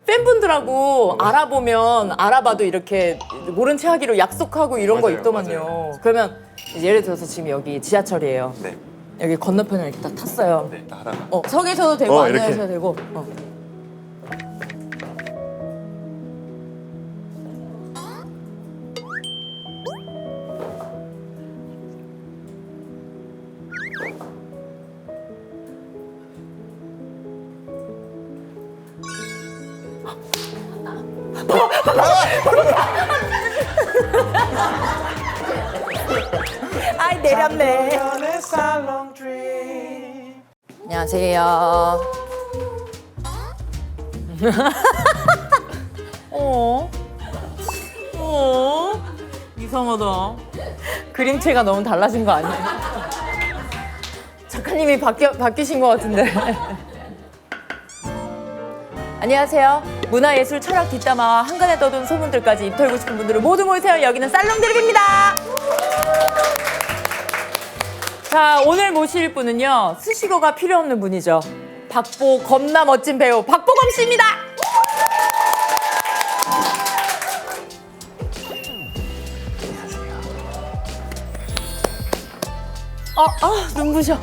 팬분들하고 알아보면 알아봐도 이렇게 모른 체 하기로 약속하고 이런 거 맞아요, 있더만요. 맞아요. 그러면 이제 예를 들어서 지금 여기 지하철이에요. 네. 여기 건너편을 이렇게 딱 탔어요. 네, 나 하나. 서 계셔도 되고 앉아 이렇게. 계셔도 되고. 아이 내렸네. 안녕하세요. 이상하다. 그림체가 너무 달라진 거 아니에요? 작가님이 바뀌신 것 같은데. 안녕하세요. 문화예술 철학 뒷담화와 한간에 떠돈 소문들까지 입 털고 싶은 분들을 모두 모이세요. 여기는 살롱 드립입니다. 자, 오늘 모실 분은요. 수식어가 필요 없는 분이죠. 박보 겁나 멋진 배우 박보검 씨입니다. 눈부셔.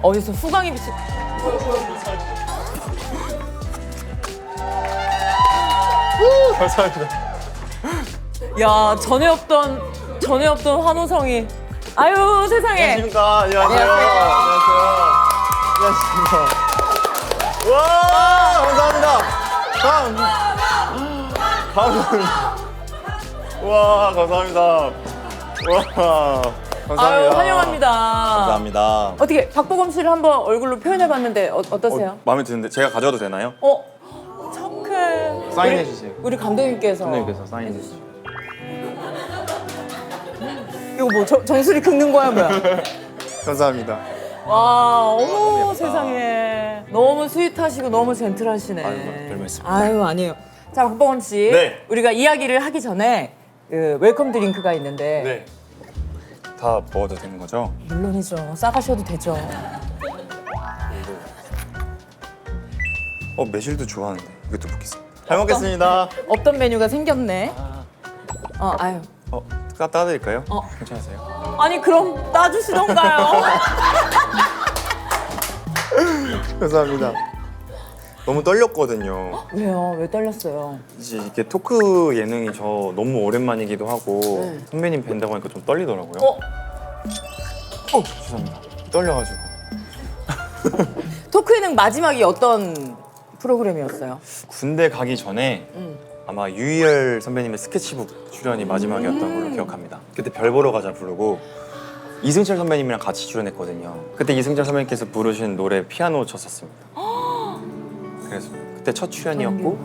어디서 후광이 비치. 감사합니다. 야, 전에 없던 환호성이. 아유, 세상에. 안녕하십니까. 안녕하세요. 안녕하세요. 와, 감사합니다. 감사합니다. 와, 감사합니다. 와, 감사합니다. 아유, 환영합니다. 감사합니다. 어떻게 박보검 씨를 한번 얼굴로 표현해봤는데 어떠세요? 마음에 드는데 제가 가져와도 되나요? 착해. 사인해 주세요. 우리 감독님께서. 선생님께서 사인해 주세요. 이거 뭐 정수리 긁는 거야 뭐야? 감사합니다. 와, 어머 세상에. 너무 스윗하시고 너무 젠틀하시네. 아유, 별 말씀. 아유, 아니에요. 자, 박보검 씨. 네. 우리가 이야기를 하기 전에 그 웰컴 드링크가 있는데. 네. 다 먹어도 되는 거죠? 물론이죠. 싸가셔도 되죠. 매실도 좋아하는데 이것도 먹겠습니다. 잘 먹겠습니다. 없던 메뉴가 생겼네. 아유. 따드릴까요? 괜찮으세요? 아니 그럼 따주시던가요. 감사합니다. 너무 떨렸거든요. 왜요? 왜 떨렸어요? 이제 이게 토크 예능이 저 너무 오랜만이기도 하고 네. 선배님 뵌다고 하니까 좀 떨리더라고요. 죄송합니다. 떨려가지고. 토크 예능 마지막이 어떤 프로그램이었어요? 군대 가기 전에 아마 유희열 선배님의 스케치북 출연이 마지막이었던 걸로 기억합니다. 그때 별 보러 가자 부르고 이승철 선배님이랑 같이 출연했거든요. 그때 이승철 선배님께서 부르신 노래 피아노 쳤었습니다. 그래서 그때 첫 출연이었고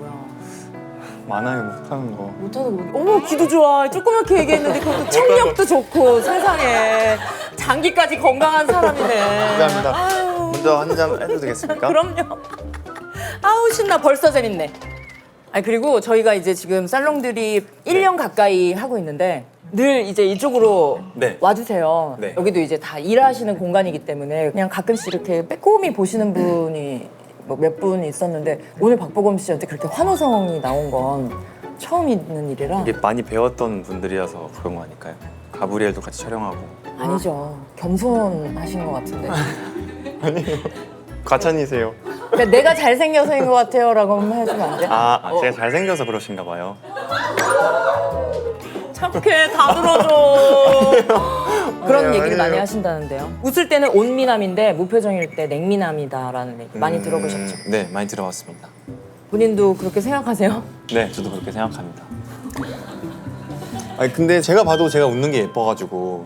많아요 못하는 거. 못하는 거. 어머 귀도 좋아. 조그맣게 얘기했는데 그것도 청력도 좋고 세상에 장기까지 건강한 사람이네. 감사합니다. 아유. 먼저 한 잔 해도 되겠습니까? 그럼요. 아우 신나. 벌써 재밌네. 아니 그리고 저희가 이제 지금 살롱들이 1년 가까이 하고 있는데 늘 이제 이쪽으로 네. 와주세요. 네. 여기도 이제 다 일하시는 공간이기 때문에 그냥 가끔씩 이렇게 빼꼼히 보시는 분이 뭐 몇 분 있었는데 오늘 박보검 씨한테 그렇게 환호성이 나온 건 처음 있는 일이라. 이게 많이 배웠던 분들이라서 그런 거 아닐까요? 가브리엘도 같이 촬영하고. 아니죠. 겸손하신 것 같은데. 아니에요. 과찬이세요. 그러니까 내가 잘생겨서인 것 같아요 라고 한번 해주면 안 돼? 제가 잘생겨서 그러신가 봐요. 착해. 다 들어줘. 그런 아니에요, 얘기를 많이 아니에요. 하신다는데요. 웃을 때는 온미남인데 무표정일 때 냉미남이다라는 얘기 많이 들어보셨죠? 네, 많이 들어봤습니다. 본인도 그렇게 생각하세요? 네, 저도 그렇게 생각합니다. 아니 근데 제가 봐도 제가 웃는 게 예뻐가지고.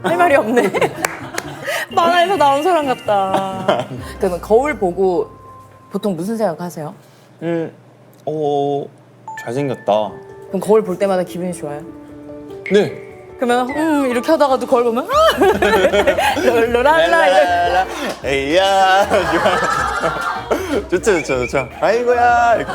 할 말이 없네. 만화에서 나온 사람 같다. 그러면 거울 보고 보통 무슨 생각하세요? 잘생겼다. 그럼 거울 볼 때마다 기분이 좋아요? 네. 그러면 이렇게 하다가도 거울 보면 롤롤랄라 에이야. 좋죠. 아이고야. 이렇게.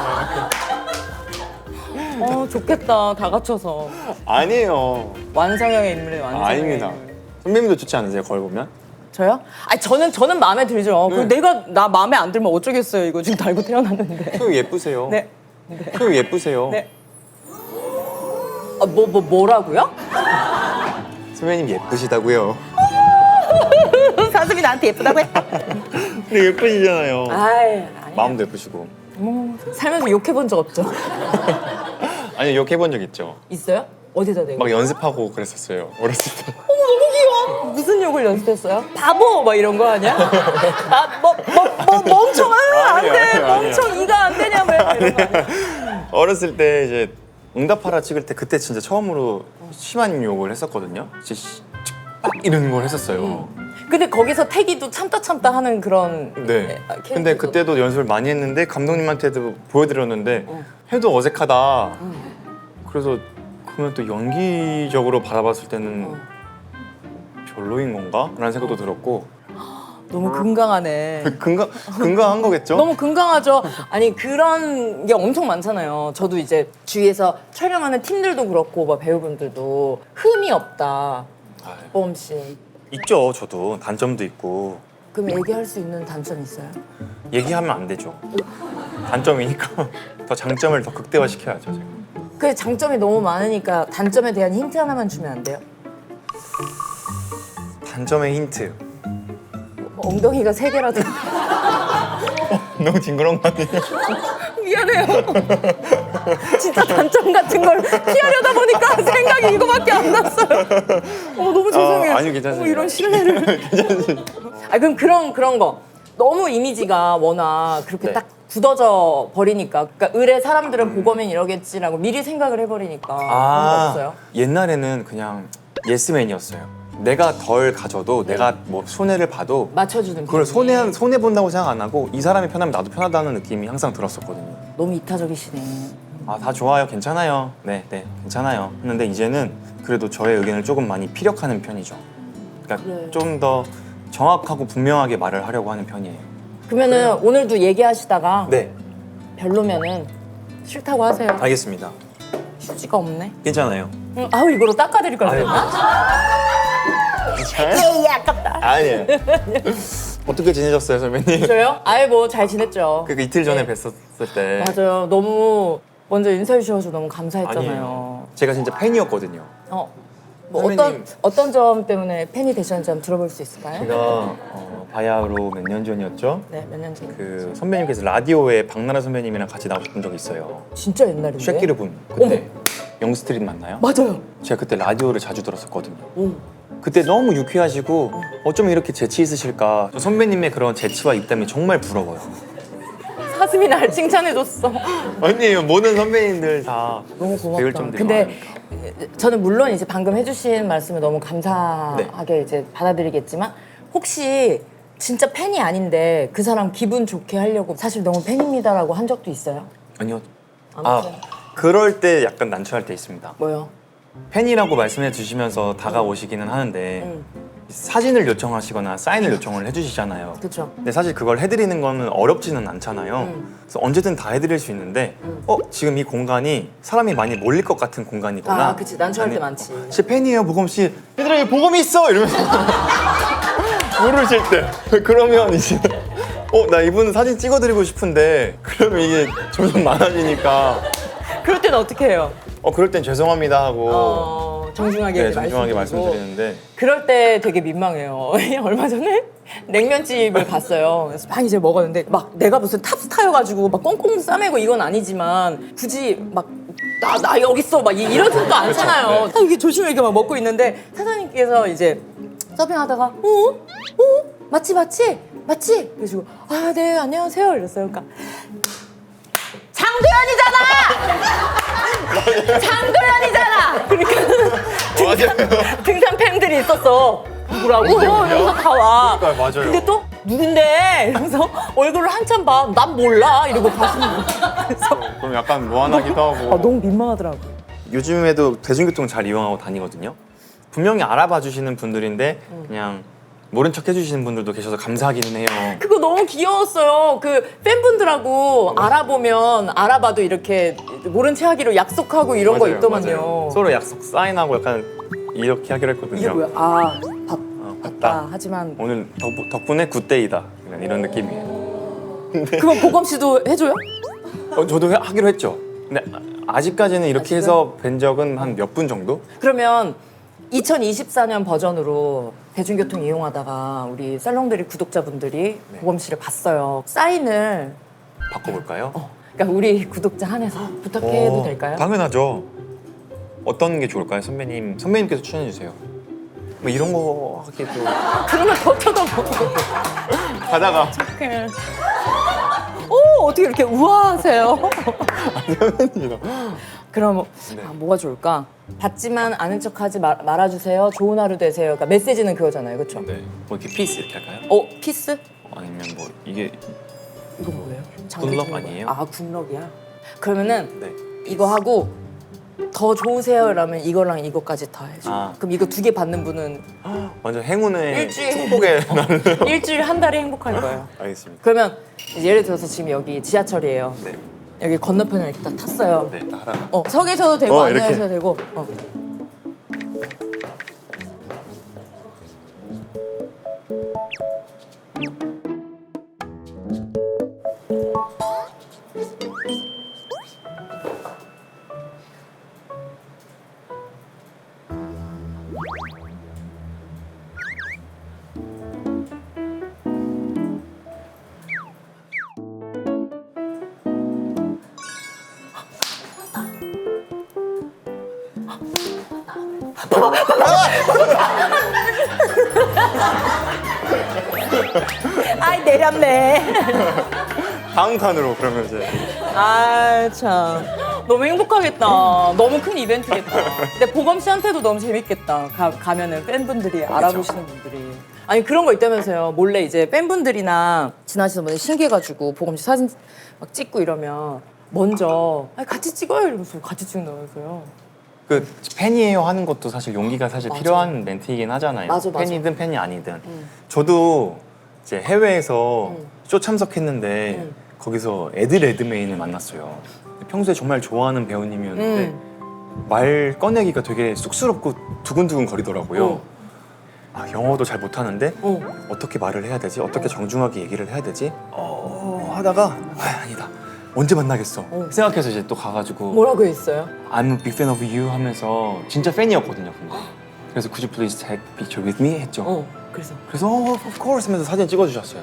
좋겠다. 다 갖춰서 아니에요. 완성형의 인물이 완성형의 아닙니다. 인물. 선배님도 좋지 않으세요? 거울 보면? 저요? 아니 저는 마음에 들죠. 그 내가 나 마음에 안 들면 어쩌겠어요. 이거 지금 달고 태어났는데. 소유 예쁘세요. 네. 소유 예쁘세요. 네. 뭐라고요? 선배님 예쁘시다고요. 사슴이 나한테 예쁘다고 해? 근데 예쁘시잖아요. 아이, 아니. 마음도 예쁘시고. 살면서 욕해본 적 없죠? 아니 욕해본 적 있죠. 있어요? 어디다 대고? 막 연습하고 그랬었어요. 어렸을 때. 너무 귀여워. 무슨 욕을 연습했어요? 바보 막 이런 거 아니야? 멍청아 안 아니에요, 돼. 아니에요, 멍청 이가 안 되냐며 이런 거 아니야? 어렸을 때 이제 응답하라 찍을 때 그때 진짜 처음으로 심한 욕을 했었거든요. 진짜 빡 이런 걸 했었어요. 근데 거기서 태기도 참다 하는 그런 네. 캐릭터죠. 근데 그때도 연습을 많이 했는데 감독님한테도 보여드렸는데 해도 어색하다. 그래서 그러면 또 연기적으로 바라봤을 때는 별로인 건가? 라는 생각도 들었고 너무 건강하네. 건강한 거겠죠? 너무 건강하죠. 아니 그런 게 엄청 많잖아요. 저도 이제 주위에서 촬영하는 팀들도 그렇고 뭐 배우분들도 흠이 없다. 뽀음 씨. 있죠. 저도 단점도 있고 그럼 얘기할 수 있는 단점 있어요? 얘기하면 안 되죠. 단점이니까 더 장점을 더 극대화시켜야죠. 제가. 그 장점이 너무 많으니까 단점에 대한 힌트 하나만 주면 안 돼요? 단점의 힌트. 엉덩이가 3개라도 너무 징그러운 거 아니에요? 미안해요. 진짜 단점 같은 걸 피하려다 보니까 생각이 이거밖에 안 났어요. 너무 죄송해요. 아니요, 괜찮습니다. 이런 신뢰를. 아 그럼 그런 거 너무 이미지가 워낙 그렇게 네. 딱 굳어져 버리니까 그러니까 의뢰 사람들은 보고면 이러겠지라고 미리 생각을 해버리니까 그런 거 없어요? 옛날에는 그냥 예스맨이었어요. 내가 덜 가져도 내가 뭐 손해를 봐도 맞춰주는 그걸 편이. 손해 본다고 생각 안 하고 이 사람이 편하면 나도 편하다는 느낌이 항상 들었었거든요. 너무 이타적이시네. 아, 다 좋아요, 괜찮아요. 네, 괜찮아요. 했는데 이제는 그래도 저의 의견을 조금 많이 피력하는 편이죠. 그러니까 그래. 좀 더 정확하고 분명하게 말을 하려고 하는 편이에요. 그러면은 오늘도 얘기하시다가 네, 별로면은 싫다고 하세요. 알겠습니다. 휴지가 없네. 괜찮아요. 아우 이거로 닦아드릴 걸 그랬나? 에이 아깝다. 아니에요. 어떻게 지내셨어요, 선배님? 저요? 아예 뭐 잘 지냈죠. 그 이틀 전에 뵀었을 때. 맞아요. 너무 먼저 인사해 주셔서 너무 감사했잖아요. 아니에요. 제가 진짜 팬이었거든요. 뭐 선배님. 어떤 점 때문에 팬이 되셨는지 한번 들어볼 수 있을까요? 제가 바야흐로 몇 년 전이었죠? 네, 몇 년 전. 그 선배님께서 라디오에 박나라 선배님이랑 같이 나오셨던 적이 있어요. 진짜 옛날인데. 쉐끼르 분 그때 영스트릿 맞나요? 맞아요. 제가 그때 라디오를 자주 들었었거든요. 오. 그때 너무 유쾌하시고 어쩌면 이렇게 재치 있으실까. 저 선배님의 그런 재치와 입담이 정말 부러워요. 사슴이 날 칭찬해줬어. 아니에요. 모든 선배님들 다 너무 고맙다. 배울 점들이 근데 많으니까. 저는 물론 이제 방금 해주신 말씀을 너무 감사하게 이제 받아들이겠지만 혹시 진짜 팬이 아닌데 그 사람 기분 좋게 하려고 사실 너무 팬입니다라고 한 적도 있어요? 아니요. 아무튼. 그럴 때 약간 난처할 때 있습니다. 뭐요? 팬이라고 말씀해 주시면서 다가오시기는 하는데 사진을 요청하시거나 사인을 요청을 해주시잖아요. 그렇죠. 근데 사실 그걸 해드리는 거는 어렵지는 않잖아요. 그래서 언제든 다 해드릴 수 있는데 지금 이 공간이 사람이 많이 몰릴 것 같은 공간이거나 아, 그치. 난처할 때 아니, 많지. 제 팬이에요, 보검 씨. 얘들아, 여기 보검이 있어! 이러면서 모르실 때 그러면 이제 나 이분 사진 찍어드리고 싶은데 그러면 이게 점점 많아지니까 그럴 때는 어떻게 해요? 그럴 땐 죄송합니다 하고 정중하게 네, 정중하게 말씀드리고. 말씀드리는데 그럴 때 되게 민망해요. 얼마 전에 냉면집을 갔어요. 그래서 막 이제 먹었는데 막 내가 무슨 탑스타여가지고 막 꽁꽁 싸매고 이건 아니지만 굳이 막 나 여기 있어 막 이러지도 않잖아요. 그렇죠, 이게 조심히 이렇게 막 먹고 있는데 사장님께서 이제 서빙하다가 맞지? 그래가지고 아 네 안녕하세요 이랬어요. 그러니까 장도연이잖아. 그러니까 등산 팬들이 있었어. 누구라고? 이러면서 다 와. 그러니까요, 맞아요. 근데 또 누군데? 이러면서 얼굴을 한참 봐. 난 몰라. 이러고 가시는 거야. 그래서 그럼 약간 무안하기도 하고 너무 민망하더라고. 요즘에도 대중교통 잘 이용하고 다니거든요. 분명히 알아봐 주시는 분들인데 그냥 모른 척 해주시는 분들도 계셔서 감사하기는 해요. 그거 너무 귀여웠어요. 그 팬분들하고 알아보면 알아봐도 이렇게 모른 체 하기로 약속하고 이런 거 맞아요, 있더만요. 맞아요. 서로 약속 사인하고 약간 이렇게 하기로 했거든요. 이게 뭐야? 아, 밥. 같다. 하지만 오늘 덕분에 굿데이다. 이런 느낌이에요. 그럼 보검 씨도 해줘요? 저도 하기로 했죠. 근데 아직까지는 이렇게 해서 뵌 적은 한 몇 분 정도? 그러면 2024년 버전으로 대중교통 이용하다가 우리 썰렁들이 구독자분들이 네. 보검 씨를 봤어요. 사인을 바꿔볼까요? 그러니까 우리 구독자 한해서 부탁해도 될까요? 당연하죠. 어떤 게 좋을까요, 선배님? 선배님께서 추천해 주세요. 뭐 이런 거 하기도 그러면 더 쳐다보고 하다가 어떡해. 오 어떻게 이렇게 우아하세요? 선배님. 그럼 네. 뭐가 좋을까? 받지만 아는 척하지 말아주세요. 좋은 하루 되세요. 그러니까 메시지는 그거잖아요, 그렇죠? 네. 뭐 이렇게 피스 이렇게 할까요? 피스? 아니면 뭐 이게 이거 뭐예요? 굿럭 아니에요? 아 굿럭이야. 그러면은 네. 이거 하고 더 좋으세요. 이러면 이거랑 이거까지 다 해줘. 아. 그럼 이거 2개 받는 분은 완전 행운의 일주일. 축복의 나는. 일주일 한 달이 행복할 거예요. 알겠습니다. 그러면 예를 들어서 지금 여기 지하철이에요. 네. 여기 건너편에 이렇게 딱 탔어요. 네. 하다가. 서 계셔도 되고 앉아 이렇게. 계셔도 되고. 아이 내렸네. 다음 칸으로 그러면 이제. 아 참. 너무 행복하겠다. 너무 큰 이벤트겠다. 근데 보검 씨한테도 너무 재밌겠다. 가면은 팬분들이 알아보시는 분들이. 아니 그런 거 있다면서요. 몰래 이제 팬분들이나 지나시는 분들 신기해가지고 보검 씨 사진 막 찍고 이러면 먼저 아니, 같이 찍어요 이러면서 같이 찍는다면서요. 그 팬이에요 하는 것도 사실 용기가 사실 맞아. 필요한 멘트이긴 하잖아요. 맞아. 팬이든 팬이 아니든. 저도 이제 해외에서 쇼 참석했는데 거기서 에드 레드메인을 만났어요. 평소에 정말 좋아하는 배우님이었는데 말 꺼내기가 되게 쑥스럽고 두근두근 거리더라고요. 아, 영어도 잘 못하는데 어떻게 말을 해야 되지? 어떻게 정중하게 얘기를 해야 되지? 하다가 아니다. 언제 만나겠어? 생각해서 이제 또 가가지고 뭐라고 했어요? I'm a big fan of you 하면서 진짜 팬이었거든요. 근데. 그래서 Could you please take a picture with me? 했죠. 그래서 그래서 of course 하면서 사진 찍어주셨어요.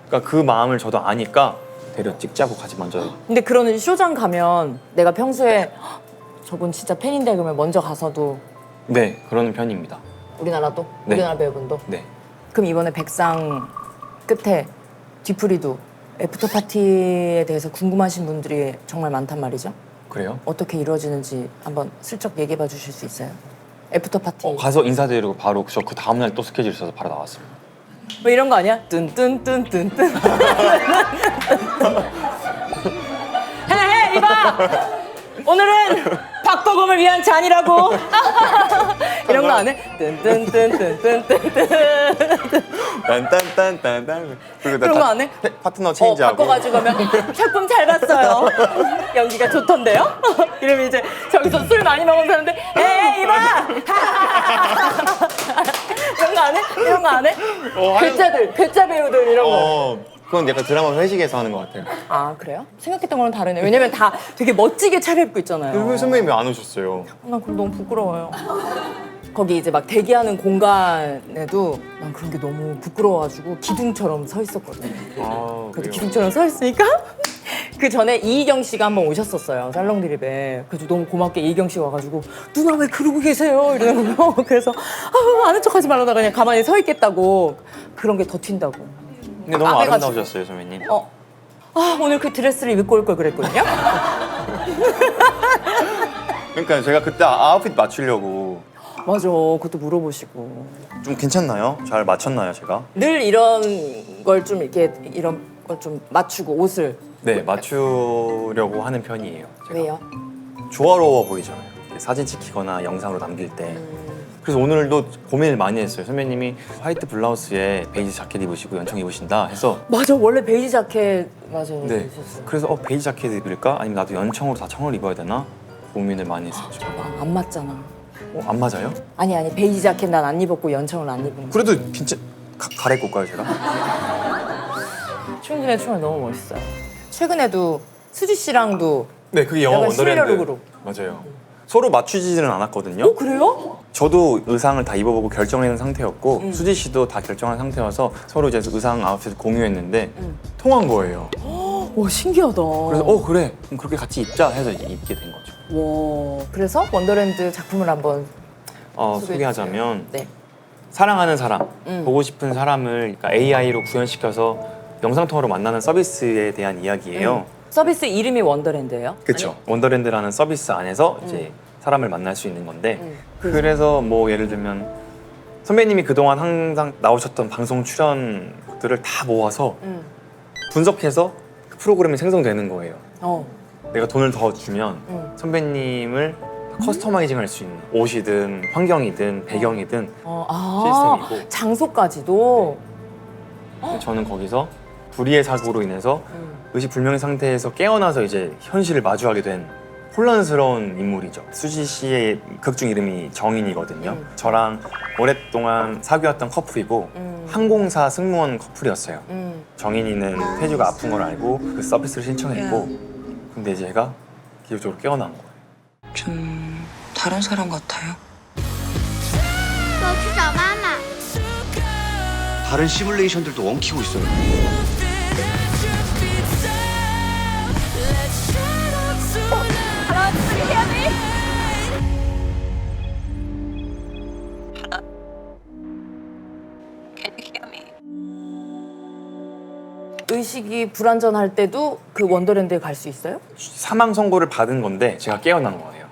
그러니까 그 마음을 저도 아니까 데려 찍자고 같이 먼저. 근데 그런 쇼장 가면 내가 평소에 "헉, 저분 진짜 팬인데 그러면 먼저 가서도 네, 그러는 편입니다. 우리나라도? 네. 우리나라 배우분도? 네. 그럼 이번에 백상 끝에 뒤풀이도 애프터 파티에 대해서 궁금하신 분들이 정말 많단 말이죠. 그래요? 어떻게 이루어지는지 한번 슬쩍 얘기해 봐 주실 수 있어요? 애프터 파티. 가서 인사드리고 바로 저 그 다음날 또 스케줄 있어서 바로 나왔습니다. 뭐 이런 거 아니야? 뚠뚠뚠뚠뚠. 헤헤 이봐. 오늘은 박보검을 위한 잔이라고. 이런 거 안 해? 뚠뚠뚠뚠뚠뚠. 딴딴딴딴딴. 그리고 그런 거 안 해? 파트너 체인지하고. 바꿔가지고 가면 작품 잘 봤어요. 연기가 좋던데요? 이러면 이제 저기서 술 많이 먹은 사람들 에이 이봐! 이런 거 안 해? 이런 거 안 해? 괴짜들, 괴짜 배우들 이런 거. 그건 약간 드라마 회식에서 하는 것 같아요. 아 그래요? 생각했던 거랑 다르네. 왜냐면 다 되게 멋지게 차려입고 있잖아요. 왜 선배님이 안 오셨어요? 난 그럼 너무 부끄러워요. 거기 이제 막 대기하는 공간에도 난 그런 게 너무 부끄러워가지고 기둥처럼 서 있었거든요. 아, 그래도 그래요? 기둥처럼 서 있으니까 그 전에 이희경 씨가 한번 오셨었어요. 살롱드립에. 그래서 너무 고맙게 이희경 씨가 와가지고 누나 왜 그러고 계세요? 이러는 거예요. 그래서 아는 척하지 말라다가 그냥 가만히 서 있겠다고. 그런 게 더 튄다고. 근데 너무 해가지고. 아름다우셨어요, 선배님. 오늘 그 드레스를 입고 올 걸 그랬거든요. 그러니까 제가 그때 아웃핏 맞추려고. 맞아. 그것도 물어보시고. 좀 괜찮나요? 잘 맞췄나요, 제가? 늘 이런 걸 좀 이렇게 이런 걸 좀 맞추고 옷을. 네, 맞추려고 하는 편이에요. 제가. 왜요? 조화로워 보이잖아요. 이렇게 사진 찍히거나 영상으로 남길 때. 그래서 오늘도 고민을 많이 했어요. 선배님이 화이트 블라우스에 베이지 자켓 입으시고 연청 입으신다 해서 맞아. 원래 베이지 자켓 맞아. 네. 있었어요. 그래서 베이지 자켓 입을까? 아니면 나도 연청으로 다 청을 입어야 되나? 고민을 많이 했었죠. 안 맞잖아. 안 맞아요? 아니 베이지 자켓 난 안 입었고 연청을 안 입은 거. 그래도 진짜 갈아입고 올까요 제가? 춤중에 춤을 너무 멋있어요. 최근에도 수지 씨랑도 네, 그게 영화 약간 원더랜드. 시밀러룩으로. 맞아요. 서로 맞추지는 않았거든요. 그래요? 저도 의상을 다 입어보고 결정한 상태였고 수지 씨도 다 결정한 상태여서 서로 이제 의상 아웃핏을 공유했는데 통한 거예요. 와 신기하다. 그래서 그래 그럼 그렇게 같이 입자 해서 이제 입게 된 거죠. 와 그래서 원더랜드 작품을 한번 소개하자면 네. 사랑하는 사람, 보고 싶은 사람을 그러니까 AI로 구현시켜서 영상통화로 만나는 서비스에 대한 이야기예요. 서비스 이름이 원더랜드예요? 그렇죠. 원더랜드라는 서비스 안에서 이제 사람을 만날 수 있는 건데 그래서 뭐 예를 들면 선배님이 그동안 항상 나오셨던 방송 출연들을 다 모아서 분석해서 그 프로그램이 생성되는 거예요. 내가 돈을 더 주면 선배님을 커스터마이징 할 수 있는 옷이든 환경이든 배경이든 시스템이고 장소까지도. 저는 거기서 불의의 사고로 인해서 의식불명의 상태에서 깨어나서 이제 현실을 마주하게 된 혼란스러운 인물이죠. 수지 씨의 극중 이름이 정인이거든요. 저랑 오랫동안 사귀었던 커플이고 항공사 승무원 커플이었어요. 정인이는 태주가 아픈 걸 알고 그 서비스를 신청했고 근데 제가 기적적으로 깨어난 거예요. 좀 다른 사람 같아요. 我去找妈妈。 다른 시뮬레이션들도 엉키고 있어요. 의식이 불안전할 때도 그 원더랜드에 갈 수 있어요? 사망 선고를 받은 건데 제가 깨어난 거예요.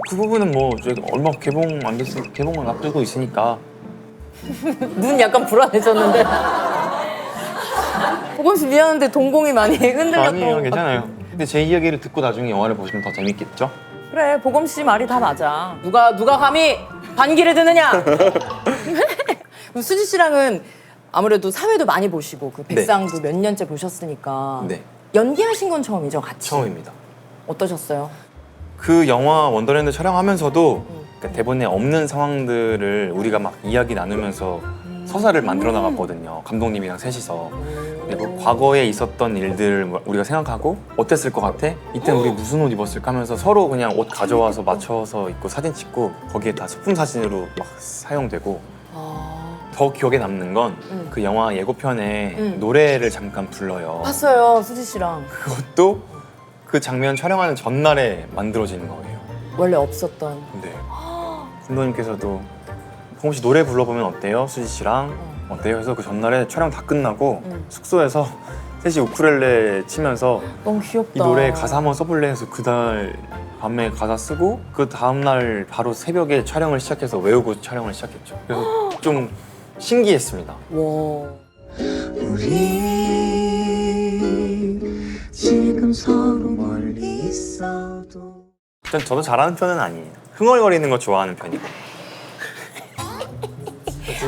그 부분은 뭐 저희가 얼마 개봉 안 됐으 개봉을 앞두고 있으니까 눈 약간 불안해졌는데. 보건 씨 미안한데 동공이 많이 흔들렸던 아니에요, 것 괜찮아요. 근데 제 이야기를 듣고 나중에 영화를 보시면 더 재밌겠죠? 그래 보검 씨 말이 다 맞아. 누가 감히 반기를 드느냐? 수지 씨랑은 아무래도 사회도 많이 보시고 그 백상도 몇 년째 보셨으니까 네, 연기하신 건 처음이죠, 같이? 처음입니다. 어떠셨어요? 그 영화 원더랜드 촬영하면서도 그러니까 대본에 없는 상황들을 우리가 막 이야기 나누면서 서사를 만들어 나갔거든요. 감독님이랑 셋이서. 근데 뭐 과거에 있었던 일들을 우리가 생각하고 어땠을 것 같아? 이때 우리 무슨 옷 입었을까 하면서 서로 그냥 옷 가져와서 맞춰서 입고 사진 찍고 거기에 다 소품 사진으로 막 사용되고 더 기억에 남는 건 그 영화 예고편에 노래를 잠깐 불러요. 봤어요, 수지 씨랑. 그것도 그 장면 촬영하는 전날에 만들어지는 거예요. 원래 없었던. 네. 감독님께서도 보검 씨 노래 불러보면 어때요? 수지 씨랑 어때요? 해서 그 전날에 촬영 다 끝나고 숙소에서 셋이 우쿨렐레 치면서 너무 귀엽다. 이 노래 가사 한번 써볼래 해서 그날 밤에 가사 쓰고 그 다음날 바로 새벽에 촬영을 시작해서 외우고 촬영을 시작했죠. 그래서 좀 신기했습니다. 와. 우리 지금 서로 멀리 있어도 저도 잘하는 편은 아니에요. 흥얼거리는 거 좋아하는 편이고.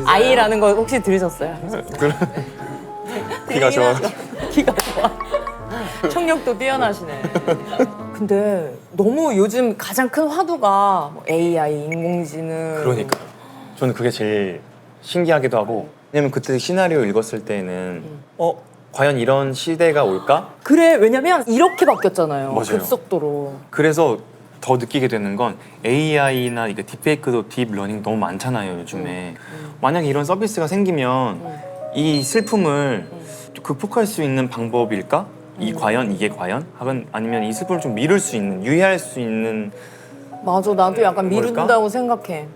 아이라는 거 혹시 들으셨어요? 귀가 좋아. 귀가 좋아. 청력도 뛰어나시네. 근데 너무 요즘 가장 큰 화두가 뭐 AI, 인공지능. 그러니까요. 저는 그게 제일 신기하기도 하고 왜냐면 그때 시나리오 읽었을 때는 과연 이런 시대가 올까? 그래, 왜냐면 이렇게 바뀌었잖아요. 맞아요. 급속도로. 그래서 더 느끼게 되는 건 AI나 이게 딥페이크도 딥러닝 너무 많잖아요 요즘에. 만약에 이런 서비스가 생기면 이 슬픔을 극복할 수 있는 방법일까? 이게 과연? 아니면 이 슬픔을 좀 미룰 수 있는, 유예할 수 있는. 맞아, 나도 약간 뭘까? 미룬다고 생각해.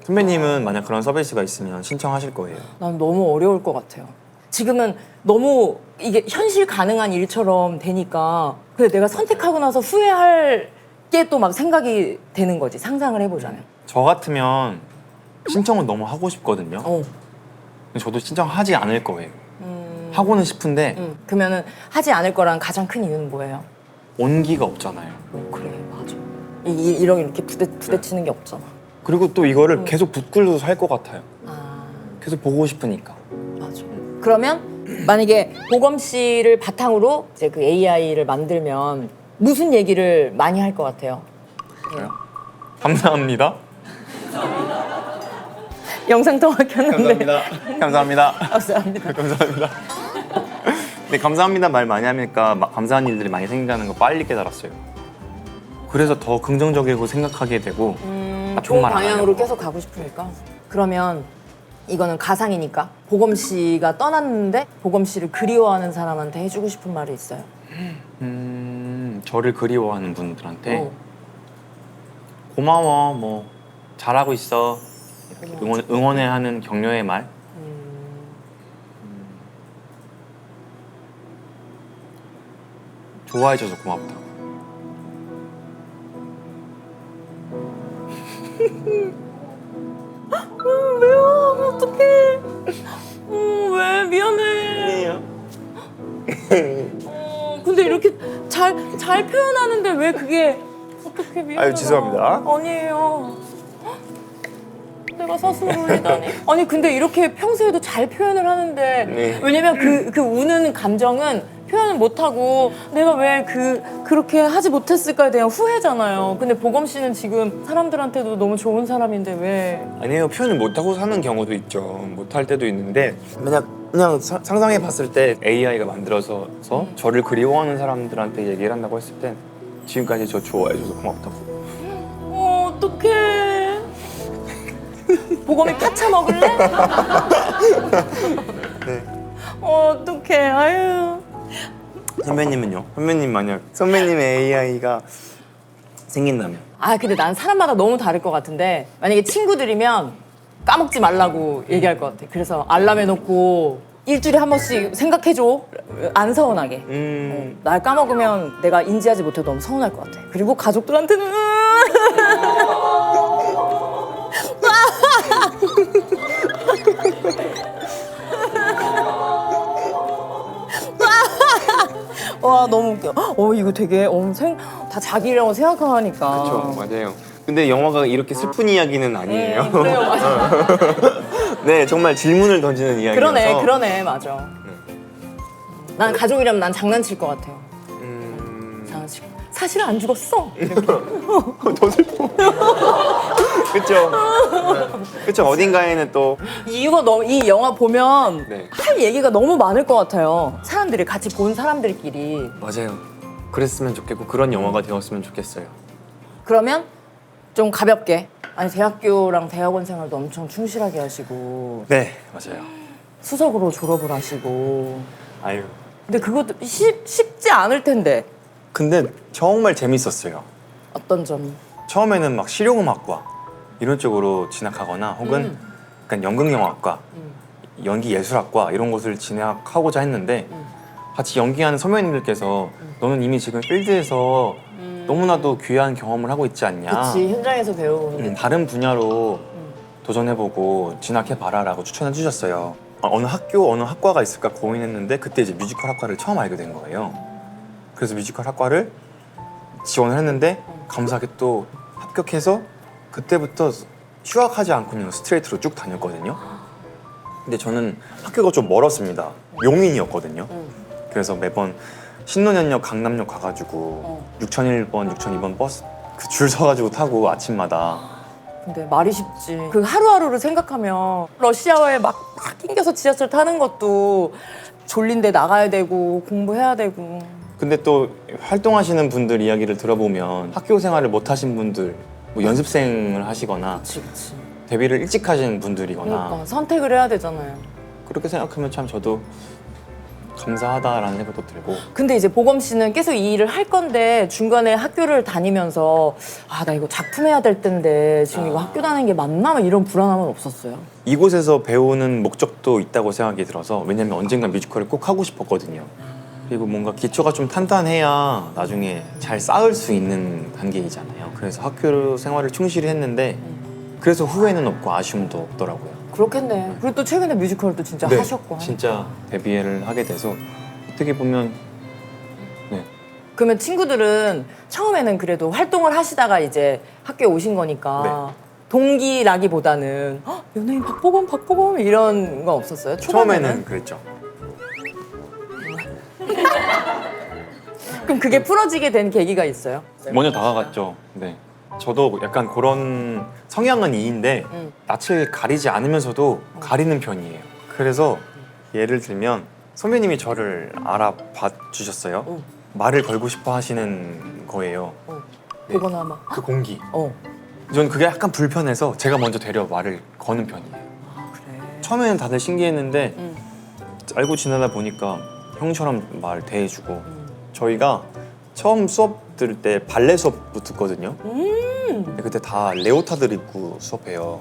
선배님은 만약 그런 서비스가 있으면 신청하실 거예요? 난 너무 어려울 것 같아요. 지금은 너무 이게 현실 가능한 일처럼 되니까 근데 내가 선택하고 나서 후회할 게 또 막 생각이 되는 거지. 상상을 해보자면. 저 같으면 신청은 너무 하고 싶거든요. 근데 저도 신청하지 않을 거예요. 하고는 싶은데 그러면은 하지 않을 거란 가장 큰 이유는 뭐예요? 온기가 없잖아요. 그래, 맞아. 이렇게 부대치는 게 없잖아. 그리고 또 이거를 계속 붙들고서 살 것 같아요. 아, 계속 보고 싶으니까. 맞아. 그러면 만약에 보검 씨를 바탕으로 이제 그 AI를 만들면 무슨 얘기를 많이 할 것 같아요? 저요? 감사합니다. 영상통화 켰는데 감사합니다. 감사합니다. 감사합니다. 근데 감사합니다 말 많이 하니까 감사한 일들이 많이 생긴다는 거 빨리 깨달았어요. 그래서 더 긍정적이고 생각하게 되고 나쁜 좋은 말 안 방향으로 하려고. 계속 가고 싶으니까. 그러면 이거는 가상이니까 보검 씨가 떠났는데 보검 씨를 그리워하는 사람한테 해주고 싶은 말이 있어요. 저를 그리워하는 분들한테 어. 고마워 뭐 잘하고 있어 이렇게 응원해하는 격려의 말. 좋아해줘서 고맙다. 왜요? 어떡해. 왜 미안해. 근데 이렇게 잘 표현하는데 왜 그게 어떻게 미안해. 아유, 죄송합니다. 아니에요. 내가 사슴을 울리다니. 아니 근데 이렇게 평소에도 잘 표현을 하는데 네. 왜냐면 그 우는 감정은 표현을 못하고 내가 왜 그렇게 하지 못했을까에 대한 후회잖아요. 근데 보검 씨는 지금 사람들한테도 너무 좋은 사람인데 왜? 아니에요. 표현을 못하고 사는 경우도 있죠. 못할 때도 있는데 그냥 상상해 봤을 때 AI가 만들어서 저를 그리워하는 사람들한테 얘기를 한다고 했을 때 지금까지 저 좋아해줘서 고맙다고. 어떡해. 보검이 파차 먹을래? 네. 어떡해. 아유. 선배님은요? 선배님 만약 선배님의 AI가 생긴다면? 아 근데 난 사람마다 너무 다를 것 같은데 만약에 친구들이면 까먹지 말라고 얘기할 것 같아. 그래서 알람 해놓고 일주일에 한 번씩 생각해줘. 안 서운하게. 날 까먹으면 내가 인지하지 못해도 너무 서운할 것 같아. 그리고 가족들한테는 와 너무 웃겨. 이거 되게 다 자기라고 생각하니까. 그렇죠, 맞아요. 근데 영화가 이렇게 슬픈 이야기는 아니에요. 그래요, 맞아. 네, 정말 질문을 던지는 이야기라서. 그러네, 맞아. 난 가족이라면 난 장난칠 것 같아요. 장난칠. 사실 안 죽었어. 이렇게. 더 슬퍼. 그렇죠. 그렇죠. 어딘가에는 또 이 영화 보면 네. 할 얘기가 너무 많을 것 같아요. 사람들이 같이 본 사람들끼리. 맞아요. 그랬으면 좋겠고 그런 영화가 되었으면 좋겠어요. 그러면 좀 가볍게. 아니 대학교랑 대학원 생활도 엄청 충실하게 하시고 네, 맞아요. 수석으로 졸업을 하시고. 아유. 근데 그것도 쉽지 않을 텐데. 근데 정말 재밌었어요. 어떤 점이? 처음에는 막 실용음악과 이런 쪽으로 진학하거나 혹은 약간 연극영화과, 연기예술학과 이런 곳을 진학하고자 했는데 같이 연기하는 선배님들께서 너는 이미 지금 필드에서 너무나도 귀한 경험을 하고 있지 않냐. 그치 현장에서 배우는. 다른 분야로 도전해보고 진학해봐라 라고 추천해 주셨어요. 어느 학교, 어느 학과가 있을까 고민했는데 그때 이제 뮤지컬 학과를 처음 알게 된 거예요. 그래서 뮤지컬 학과를 지원을 했는데 감사하게 또 합격해서 그때부터 휴학하지 않고 그냥 스트레이트로 쭉 다녔거든요. 근데 저는 학교가 좀 멀었습니다. 용인이었거든요. 그래서 매번 신논현역, 강남역 가가지고 6001번, 6002번 버스 그 줄 서가지고 타고 아침마다. 근데 말이 쉽지. 그 하루하루를 생각하면 러시아워에 막 낑겨서 지하철 타는 것도 졸린데 나가야 되고 공부해야 되고. 근데 또 활동하시는 분들 이야기를 들어보면 학교 생활을 못 하신 분들, 뭐 연습생을 하시거나 그치. 데뷔를 일찍 하신 분들이거나 그러니까 선택을 해야 되잖아요. 그렇게 생각하면 참 저도 감사하다라는 생각도 들고. 근데 이제 보검 씨는 계속 이 일을 할 건데 중간에 학교를 다니면서 나 이거 작품해야 될 텐데 지금 이거 학교 다니는 게 맞나? 막 이런 불안함은 없었어요? 이곳에서 배우는 목적도 있다고 생각이 들어서 왜냐면 언젠가 뮤지컬을 꼭 하고 싶었거든요. 그리고 뭔가 기초가 좀 탄탄해야 나중에 잘 쌓을 수 있는 단계이잖아요. 그래서 학교 생활을 충실히 했는데 그래서 후회는 없고 아쉬움도 없더라고요. 그렇겠네. 그리고 또 최근에 뮤지컬도 진짜 하셨고. 하니까. 진짜 데뷔를 하게 돼서 어떻게 보면 네. 그러면 친구들은 처음에는 그래도 활동을 하시다가 이제 학교에 오신 거니까 동기라기보다는 연예인 박보검 이런 건 없었어요? 처음에는 그랬죠. 그럼 그게 풀어지게 된 계기가 있어요? 먼저 다가갔죠. 네. 저도 약간 그런 성향은 E인데 낯을 가리지 않으면서도 가리는 편이에요. 그래서 예를 들면 선배님이 저를 알아봐 주셨어요. 말을 걸고 싶어 하시는 거예요. 네. 보거나 막. 그 공기. 어. 전 그게 약간 불편해서 제가 먼저 되려 말을 거는 편이에요. 그래. 처음에는 다들 신기했는데 알고 지내다 보니까 형처럼 말 대해주고 저희가 처음 수업 들을 때 발레 수업 붙었거든요. 근데 그때 다 레오타드를 입고 수업해요.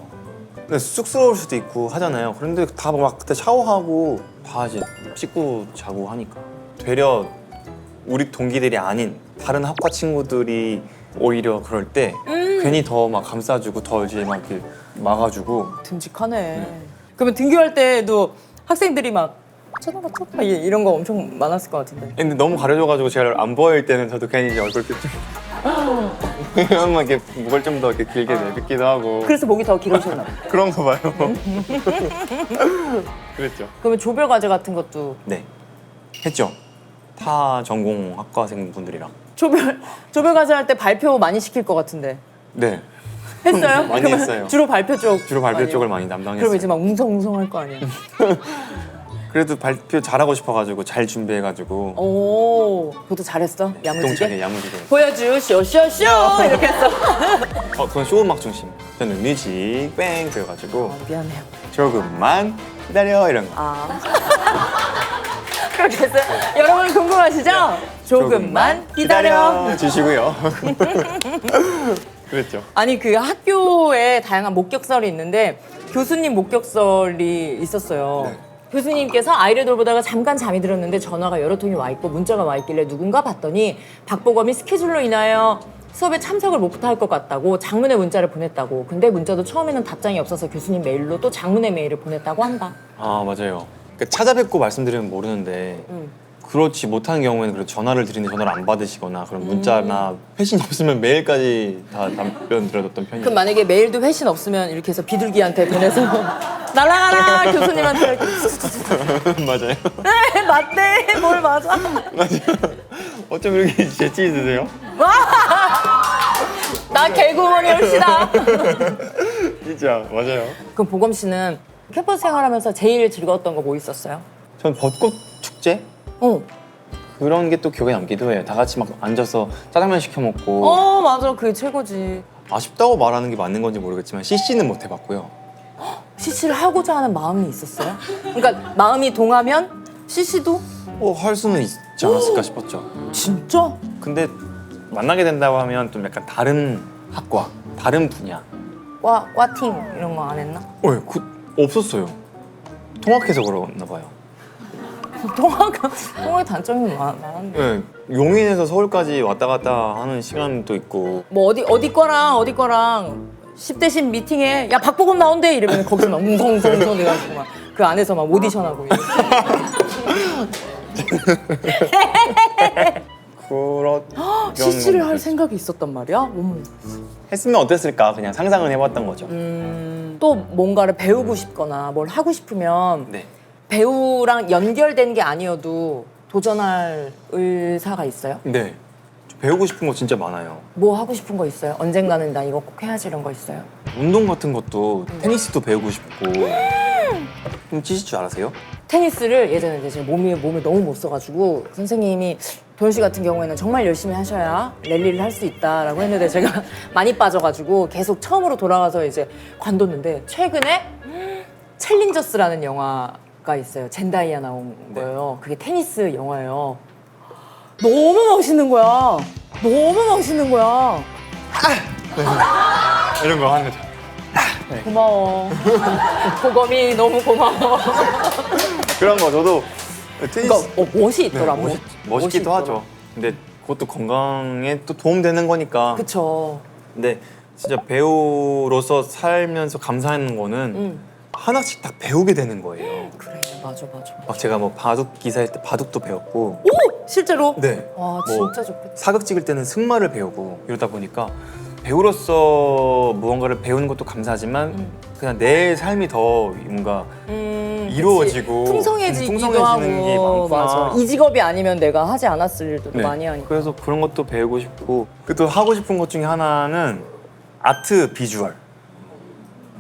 근데 쑥스러울 수도 있고 하잖아요. 그런데 다 막 그때 샤워하고 다 이제 씻고 자고 하니까 되려 우리 동기들이 아닌 다른 학과 친구들이 오히려 그럴 때 괜히 더 막 감싸주고 더 이제 막 이렇게 막아주고. 듬직하네. 그러면 등교할 때도 학생들이 막 쳐다봐 이런 거 엄청 많았을 것 같은데. 근데 너무 가려져가지고 제가 안 보일 때는 저도 괜히 이제 얼굴 좀 이렇게 목을 좀 더 이렇게 길게 내뱉기도 하고. 그래서 목이 더 길어졌나 봐. 그런가 봐요. 그랬죠. 그러면 조별 과제 같은 것도 네, 했죠. 타 전공 학과생 분들이랑. 조별 과제 할 때 발표 많이 시킬 것 같은데. 네. 했어요? 많이 그러면 했어요. 주로 발표 쪽. 주로 발표 많이 쪽을 해요? 많이 담당했어요. 그럼 이제 막 웅성웅성 할 거 아니야. 그래도 발표 잘하고 싶어가지고 잘 준비해가지고 오, 그것도 잘했어? 동창회 야무지게? 야무지게. 보여주 쇼쇼쇼 이렇게 했어. 그건 쇼 음악 중심. 저는 뮤직 뺑 그래가지고 미안해요. 조금만 기다려 이런 거. 아. 그렇게 했어요? 여러분 궁금하시죠? 조금만 기다려. 주시고요. 그랬죠. 아니 그 학교에 다양한 목격설이 있는데 교수님 목격설이 있었어요. 네. 교수님께서 아이를 돌보다가 잠깐 잠이 들었는데 전화가 여러 통이 와 있고 문자가 와 있길래 누군가 봤더니 박보검이 스케줄로 인하여 수업에 참석을 못할 것 같다고 장문의 문자를 보냈다고. 근데 문자도 처음에는 답장이 없어서 교수님 메일로 또 장문의 메일을 보냈다고 한다. 아 맞아요. 그러니까 찾아뵙고 말씀드리면 모르는데 그렇지 못하는 경우에는 그래도 전화를 드리는데 전화를 안 받으시거나 그런 문자나 회신이 없으면 메일까지 다 답변 드렸던 편이에요. 그럼 만약에 메일도 회신 없으면 이렇게 해서 비둘기한테 보내서 날아가라 교수님한테 이렇게 맞아요. 네 맞대 뭘 맞아. 어쩜 이렇게 재치 있으세요? 나 개구멍이 얼씨다. 진짜 맞아요. 그럼 보검 씨는 캠퍼스 생활하면서 제일 즐거웠던 거 뭐 있었어요? 전 벚꽃 축제 어. 그런 게 또 기억에 남기도 해요. 다 같이 막 앉아서 짜장면 시켜 먹고. 어 맞아 그게 최고지. 아쉽다고 말하는 게 맞는 건지 모르겠지만 CC는 못 해봤고요. CC를 하고자 하는 마음이 있었어요? 그러니까 마음이 동하면 CC도? 할 수는 있지 않았을까 싶었죠. 진짜? 근데 만나게 된다고 하면 좀 약간 다른 학과, 다른 분야. 과팅 이런 거 안 했나? 없었어요. 통학해서 그러나 봐요. 통학의 단점이 많은데. 네, 용인에서 서울까지 왔다 갔다 하는 시간도 있고. 뭐 어디 거랑 10대 10 미팅에 야 박보검 나온대 이러면 거기서 막 웅성웅성 돼가지고 막 그 안에서 막 오디션하고 그런 CC를 건 할 생각이 있었단 말이야? 어머. 했으면 어땠을까 그냥 상상은 해봤던 거죠. 또 뭔가를 배우고 싶거나 뭘 하고 싶으면 네. 배우랑 연결된 게 아니어도 도전할 의사가 있어요? 네. 저 배우고 싶은 거 진짜 많아요. 뭐 하고 싶은 거 있어요? 언젠가는 나 이거 꼭 해야지 이런 거 있어요? 운동 같은 것도 테니스도 배우고 싶고. 좀 치실 줄 알아세요? 테니스를 예전에 이제 제가 몸을 너무 못 써가지고 선생님이 도현 씨 같은 경우에는 정말 열심히 하셔야 랠리를 할 수 있다라고 했는데 제가 많이 빠져가지고 계속 처음으로 돌아가서 이제 관뒀는데 최근에 챌린저스라는 영화가 있어요. 젠다이아 나온 거예요. 그게 테니스 영화예요. 너무 멋있는 거야. 너무 멋있는 거야. 이런 거 하는 거죠. 고마워. 보검이 너무 고마워. 그런 거 저도 테니스 그러니까 멋이 있더라. 멋있기도 하죠. 근데 그것도 건강에 또 도움되는 거니까. 그쵸. 근데 진짜 배우로서 살면서 감사한 거는 하나씩 딱 배우게 되는 거예요. 그래 맞아. 막 제가 뭐 바둑 기사일 때 바둑도 배웠고. 오! 실제로? 네. 와 뭐 진짜 좋겠다. 사극 찍을 때는 승마를 배우고 이러다 보니까 배우로서 무언가를 배우는 것도 감사하지만 그냥 내 삶이 더 뭔가 이루어지고 풍성해지기도 풍성해지는 게 하고 많구나. 맞아. 이 직업이 아니면 내가 하지 않았을 일도 네. 많이 하니까. 그래서 그런 것도 배우고 싶고 또 하고 싶은 것 중에 하나는 아트 비주얼,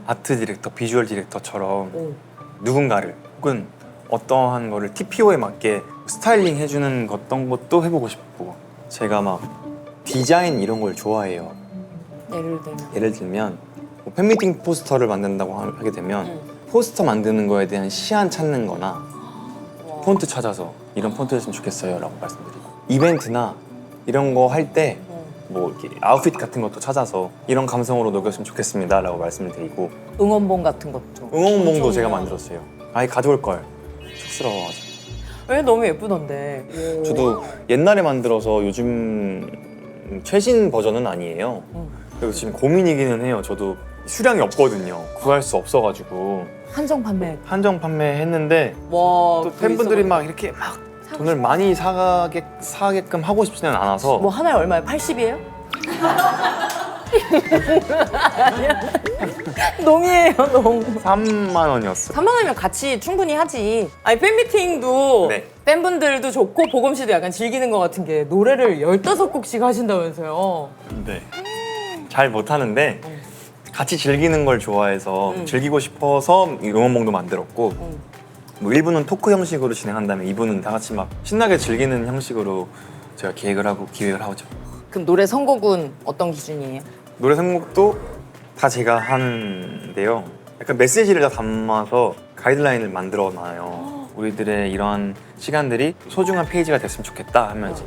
아트 디렉터, 비주얼 디렉터처럼 누군가를 혹은 어떠한 거를 TPO에 맞게 스타일링 해주는 어떤 것도 해보고 싶고 제가 막 디자인 이런 걸 좋아해요. 예를 들면 뭐 팬미팅 포스터를 만든다고 하게 되면 포스터 만드는 거에 대한 시안 찾는 거나 폰트 찾아서 이런 폰트였으면 좋겠어요 라고 말씀드리고 이벤트나 이런 거 할 때 뭐 이렇게 아웃핏 같은 것도 찾아서 이런 감성으로 녹였으면 좋겠습니다 라고 말씀을 드리고 응원봉 같은 것도. 응원봉도 제가 만들었어요. 아예 가져올 걸 쑥스러워가지고 왜 너무 예쁘던데. 저도 옛날에 만들어서 요즘 최신 버전은 아니에요. 그래서 지금 고민이기는 해요. 저도 수량이 없거든요. 구할 수 없어가지고 한정 판매. 한정 판매했는데 와. 또 팬분들이 막 이렇게 막 돈을 많이 사게끔 하고 싶지는 않아서 뭐 하나에 얼마예요? 80이에요? 농이에요, 농. 3만 원이었어요. 3만 원이면 같이 충분히 하지. 아니 팬미팅도 네. 팬분들도 좋고 보검 씨도 약간 즐기는 것 같은 게 노래를 15곡씩 하신다면서요. 네. 잘 못하는데 같이 즐기는 걸 좋아해서 즐기고 싶어서 이 응원봉도 만들었고 뭐 1부는 토크 형식으로 진행한다면 2부는 다 같이 막 신나게 즐기는 형식으로 제가 기획을 하죠. 그럼 노래 선곡은 어떤 기준이에요? 노래 선곡도 다 제가 하는데요. 약간 메시지를 다 담아서 가이드라인을 만들어 놔요. 우리들의 이러한 시간들이 소중한 페이지가 됐으면 좋겠다 하면서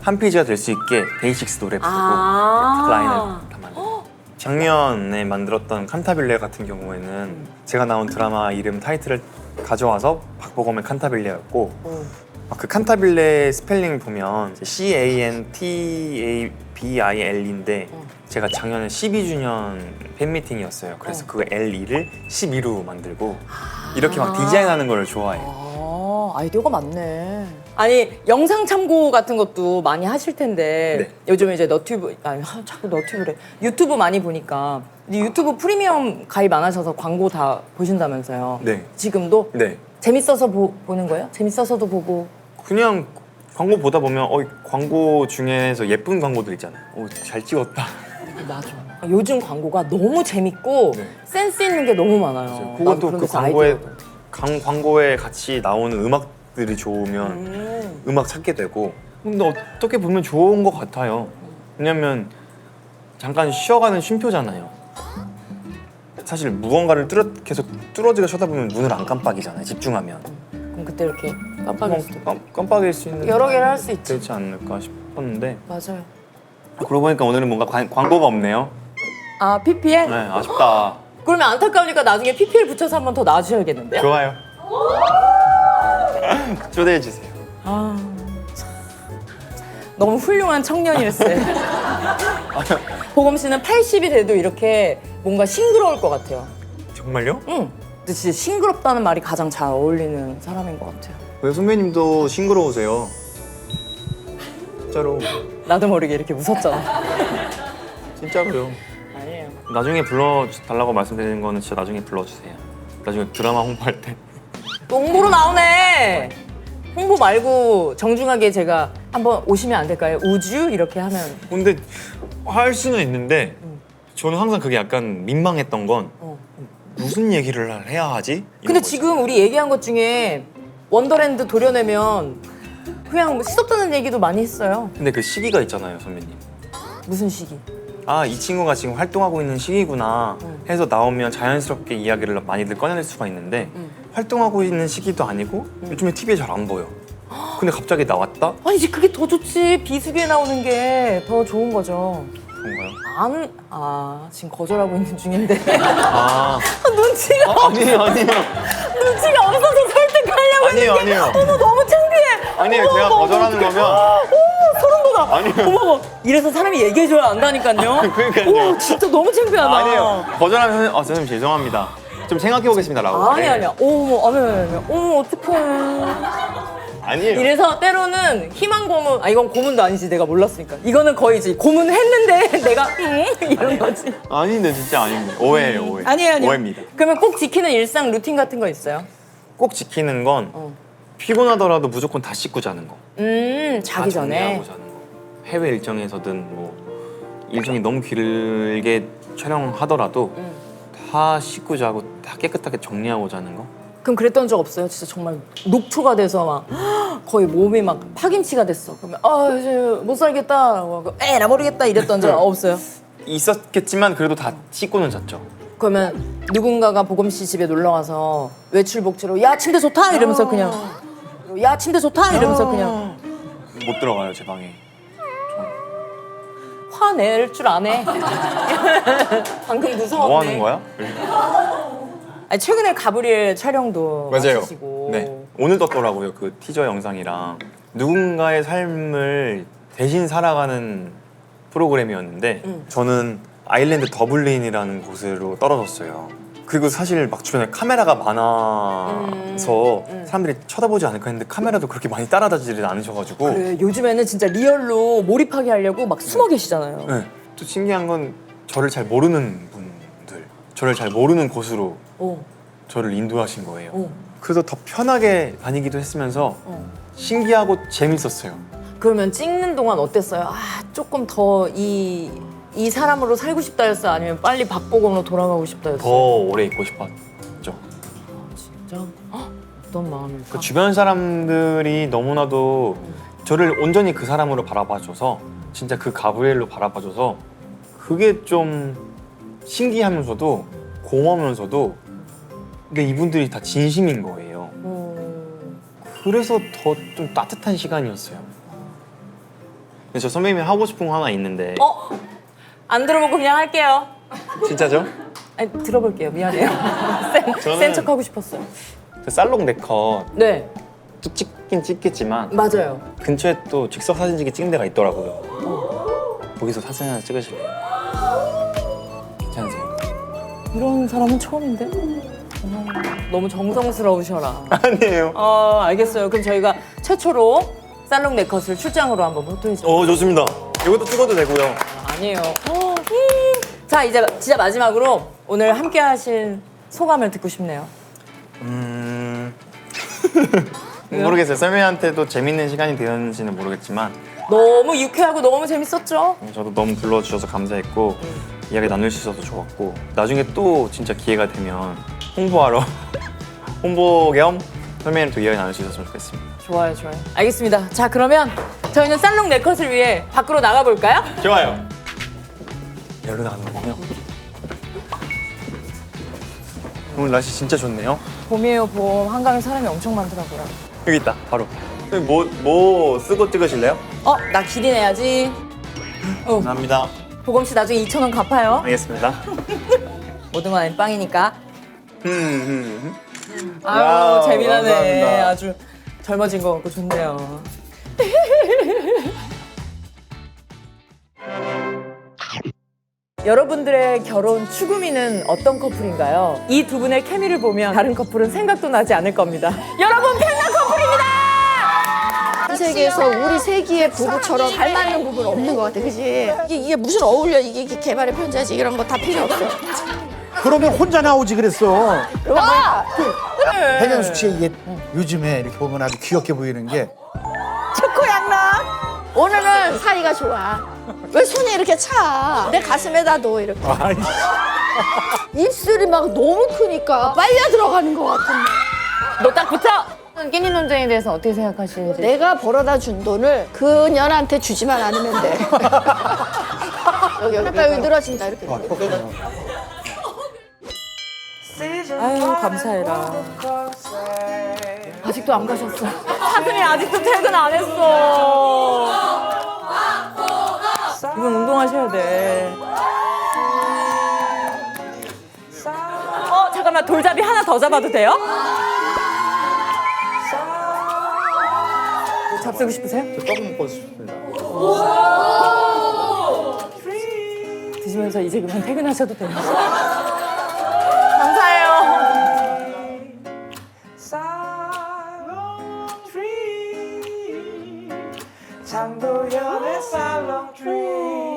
한 페이지가 될 수 있게 데이식스 노래 부르고 라인을 담아요. 작년에 만들었던 칸타빌레 같은 경우에는 제가 나온 드라마 이름 타이틀을 가져와서 박보검의 칸타빌레였고 그 칸타빌레 스펠링 보면 CANTABIL인데 제가 작년에 12주년 팬미팅이었어요. 그래서 그 L2를 12로 만들고 이렇게 막 디자인하는 걸 좋아해요. 아이디어가 많네. 아니 영상 참고 같은 것도 많이 하실 텐데 네. 요즘에 이제 너튜브 자꾸 너튜브래 유튜브 많이 보니까 유튜브 프리미엄 가입 안 하셔서 광고 다 보신다면서요? 네. 지금도? 네. 재밌어서 보는 거예요? 재밌어서도 보고. 그냥 광고 보다 보면 광고 중에서 예쁜 광고들 있잖아요. 잘 찍었다. 맞아. 요즘 광고가 너무 재밌고 네. 센스 있는 게 너무 많아요. 그것도 나도 그 그래서 광고에 같이 나오는 음악들이 좋으면 음악 찾게 되고 근데 어떻게 보면 좋은 것 같아요. 왜냐면 잠깐 쉬어가는 쉼표잖아요. 사실 무언가를 계속 뚫어지게 쳐다보면 눈을 안 깜빡이잖아요. 집중하면. 그럼 그때 이렇게 깜빡일 수도 있고. 깜빡일 수 있는 여러 개를 할 수 있지. 되지 않을까 싶었는데 맞아요. 그러고 보니까 오늘은 뭔가 광고가 없네요. 아 PPL? 네, 아쉽다. 그러면 안타까우니까 나중에 PPL 붙여서 한 번 더 나와주셔야겠는데요? 좋아요. 초대해 주세요. 아, 너무 훌륭한 청년이었어요. 보검 씨는 80이 돼도 이렇게 뭔가 싱그러울 것 같아요. 정말요? 응. 근데 진짜 싱그럽다는 말이 가장 잘 어울리는 사람인 것 같아요. 왜 선배님도 싱그러우세요? 진짜로. 나도 모르게 이렇게 웃었잖아. 진짜로요. 아니에요. 나중에 불러달라고 말씀드리는 거는 진짜 나중에 불러주세요. 나중에 드라마 홍보할 때. 홍보로 나오네. 홍보 말고 정중하게 제가 한번 오시면 안 될까요? 우주 이렇게 하면. 근데 할 수는 있는데 저는 항상 그게 약간 민망했던 건 무슨 얘기를 해야 하지? 이런 근데 거죠. 지금 우리 얘기한 것 중에 원더랜드 도려내면 그냥 뭐 시덥다는 얘기도 많이 했어요. 근데 그 시기가 있잖아요, 선배님. 무슨 시기? 아, 이 친구가 지금 활동하고 있는 시기구나 해서 나오면 자연스럽게 이야기를 많이들 꺼낼 수가 있는데 활동하고 있는 시기도 아니고 요즘에 TV에 잘 안 보여. 근데 갑자기 나왔다? 아니 이제 그게 더 좋지. 비수기에 나오는 게 더 좋은 거죠. 그런가요? 지금 거절하고 있는 중인데 아, 눈치가 아니에요. 눈치가 없어서 설득하려고 아니에요, 했는데 아니에요. 어머 너무 창피해. 아니에요, 어머, 제가 어머, 거절하는 어떡해. 거면 소름 돋아. 아니에요. 어머 이래서 사람이 얘기해줘야 안다니까요. 그러니까요. 오, 진짜 너무 창피하다. 아니에요. 거절하면 선생님 죄송합니다. 좀 생각해 보겠습니다라고. 아니야. 어머 어머 어떡해. 아니에요. 이래서 때로는 희망 고문, 이건 고문도 아니지 내가 몰랐으니까. 이거는 거의 이제 고문을 했는데 내가 이런 거지. 아닌데 진짜 아닙니다. 오해예요, 오해. 아니에요. 오해입니다. 그러면 꼭 지키는 일상 루틴 같은 거 있어요? 꼭 지키는 건 피곤하더라도 무조건 다 씻고 자는 거. 자기 다 전에. 정리하고 자는 거. 해외 일정에서든 뭐 일정이 너무 길게 촬영하더라도 다 씻고 자고 다 깨끗하게 정리하고 자는 거. 그럼 그랬던 적 없어요? 진짜 정말 녹초가 돼서 막 거의 몸이 막 파김치가 됐어. 그러면 이제 못 살겠다라고 하고 에라 모르겠다 이랬던 적 없어요? 있었겠지만 그래도 다 씻고는 잤죠. 그러면 누군가가 보검 씨 집에 놀러 와서 외출 복지로 야 침대 좋다 이러면서 그냥 야 침대 좋다 이러면서 그냥 못 들어가요 제 방에. 화낼 줄 아네. 방금 무서웠네. 뭐 하는 거야? 아니, 최근에 가브리엘 촬영도 맞아요. 마치시고. 네. 오늘 떴더라고요. 그 티저 영상이랑 누군가의 삶을 대신 살아가는 프로그램이었는데 저는 아일랜드 더블린이라는 곳으로 떨어졌어요. 그리고 사실 막 주변에 카메라가 많아서 사람들이 쳐다보지 않을까 했는데 카메라도 그렇게 많이 따라다니지 않으셔가지고 그래, 요즘에는 진짜 리얼로 몰입하게 하려고 막 숨어 계시잖아요. 네. 또 신기한 건 저를 잘 모르는 분들, 저를 잘 모르는 곳으로 어. 저를 인도하신 거예요. 어. 그래서 더 편하게 다니기도 했으면서 신기하고 재밌었어요. 그러면 찍는 동안 어땠어요? 조금 더 이 사람으로 살고 싶다였어요? 아니면 빨리 박보검으로 돌아가고 싶다였어요? 더 오래 있고 싶었죠. 진짜? 어떤 마음일까? 그 주변 사람들이 너무나도 저를 온전히 그 사람으로 바라봐줘서 진짜 그 가브리엘로 바라봐줘서 그게 좀 신기하면서도 고마우면서도 근데 이분들이 다 진심인 거예요. 그래서 더 좀 따뜻한 시간이었어요. 근데 저 선배님이 하고 싶은 거 하나 있는데 안 들어보고 그냥 할게요. 진짜죠? 아니, 들어볼게요. 미안해요. 센 척하고 싶었어요. 그 살롱 네컷 네, 또 찍긴 찍겠지만 맞아요. 근처에 또 즉석 사진찍기 찍는 데가 있더라고요. 거기서 사진 하나 찍으실래요? 괜찮으세요? 이런 사람은 처음인데? 너무 정성스러우셔라. 아니에요. 알겠어요. 그럼 저희가 최초로 살롱 네컷을 출장으로 한번 포토해주세요. 좋습니다. 이것도 찍어도 되고요. 아니에요. 자, 이제 진짜 마지막으로 오늘 함께 하신 소감을 듣고 싶네요. 모르겠어요. 썰매한테도 재밌는 시간이 되었는지는 모르겠지만 너무 유쾌하고 너무 재밌었죠? 저도 너무 불러주셔서 감사했고 이야기 나눌 수 있어서 좋았고 나중에 또 진짜 기회가 되면 홍보하러 홍보 겸 썰매랑 또 이야기 나눌 수 있었으면 좋겠습니다. 좋아요, 좋아요. 알겠습니다. 자, 그러면 저희는 살롱 네컷을 위해 밖으로 나가볼까요? 좋아요. 여기로 나가는 거군요. 오늘 날씨 진짜 좋네요. 봄이에요, 봄. 한강에 사람이 엄청 많더라고요. 여기 있다, 바로. 뭐 쓰고 찍으실래요? 나 기린 해야지. 감사합니다. 보검 씨 나중에 2,000원 갚아요. 알겠습니다. 모든 건 아닌 빵이니까. 아유, 야, 재미나네. 감사합니다. 아주 젊어진 것 같고 좋네요. 여러분들의 결혼 추구미는 어떤 커플인가요? 이 두 분의 케미를 보면 다른 커플은 생각도 나지 않을 겁니다. 여러분, 팽난 커플입니다! 이 세계에서 우리 세기의 부부처럼 잘 맞는 부부는 없는 것 같아, 그지? 이게 무슨 어울려, 이게 개발의 편지지 이런 거 다 필요 없어. 그러면 혼자 나오지 그랬어. 그래. 백현숙 씨 이게 요즘에 이렇게 보면 아주 귀엽게 보이는 게 축구 양락. 오늘은 사이가 좋아. 왜 손이 이렇게 차? 내 가슴에다 둬 이렇게. 아이, 입술이 막 너무 크니까 빨려 들어가는 것 같은데. 너 딱 붙어! 끼니 논쟁에 대해서 어떻게 생각하시는지. 내가 벌어다 준 돈을 그년한테 주지만 않으면 돼. 여기 늘어진다 이렇게. 아유, 감사해라. 아직도 안 가셨어. 사슴이 아직도 퇴근 안 했어. 이분 운동하셔야 돼. 잠깐만, 돌잡이 하나 더 잡아도 돼요? 잡수고 싶으세요? 떡 먹고 싶습니다. 드시면서 이제 그만 퇴근하셔도 돼요. 감사해요. 장도연의 살롱 트리